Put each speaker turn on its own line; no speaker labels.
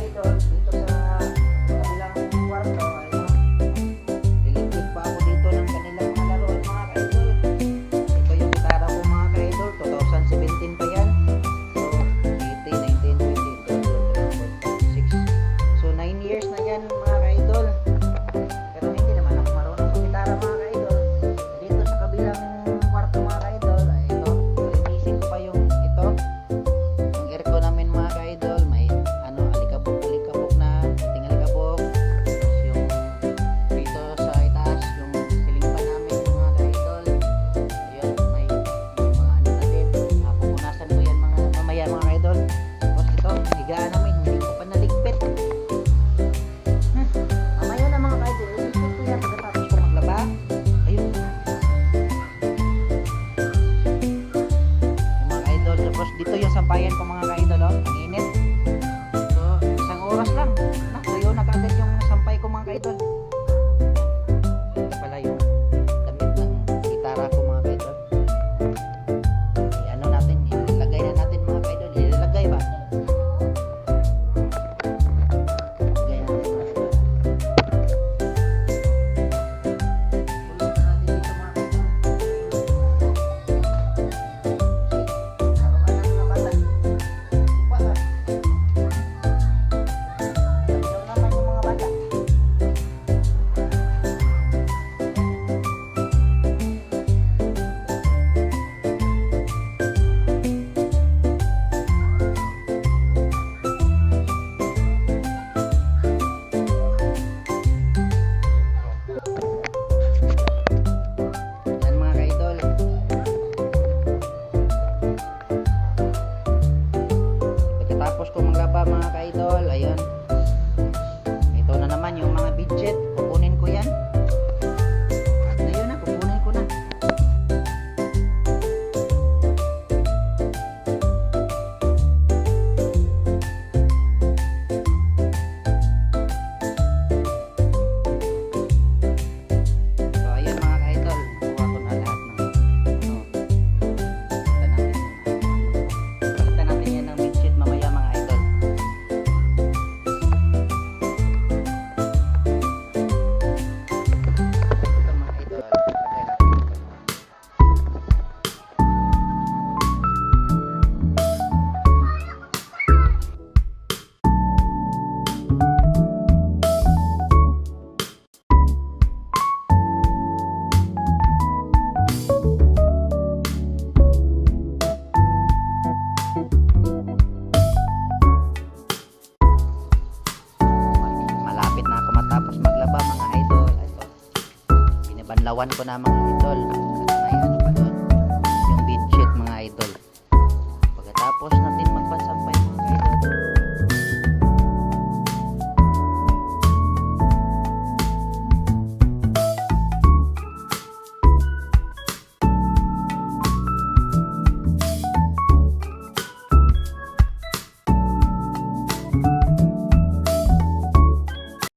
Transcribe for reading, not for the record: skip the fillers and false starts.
idol, dito sa kabilang kwarto, ayun, liligpit pa ako dito ng kanilang mga laruan mga ka-idol. Ito yung gitara ko mga ka-idol, 2017 pa yan. So, 18, 19, 20, 22, 23, 24, 25, 26. So, 9 years na yan mga ka-idol. Pero hindi naman ako marunong sa gitara mga ka-idol. Dito sa kabilang kwarto mga ka-idol, ay ito, linisin ko pa yung ito. Yung aircon namin mga ka-idol, may ano, alikabok na, ating alikabok. Tapos yung dito sa itaas, yung siling pa namin mga ka-idol. Ayun, may mga ano na din. Pupunasan ko yan mga mamaya mga ka-idol. Tapos ito, higaan namin, hindi ko pa naligpit. Mamaya na mga ka-idol, iligpit ko yan pagkatapos ko maglaba. Ayun. Yung mga ka-idol, tapos dito yung sampayan ko mga ka-idol, oh, ang init. So, isang oras lang. Tuyo na kaagad yung sampay ko mga ka-idol. Ito pala yung damit ng gitara ko mga ka-idol. Ano natin, ilagay na natin mga ka-idol. Ilagay ba? Ilagay natin mga ka-idol. Tulog na natin dito mga ka-idol. Araw-araw ng mga bata. Wala. Daw naman yung mga bata. Yan mga ka-idol. Pagkatapos ko maglaba mga ka-idol, ayun. Ito na naman yung mga budget. Kukunin ko yan. At na yun na, kukunin ko na. So ayun mga ka-idol, kuha ko na lahat ng ano. Palitan natin yan ng budget mamaya mga idol. Ito mga idol, lagay natin ito. Malapit na ako matapos maglaba mga idol. Ito, binabanlawan ko na mga idol.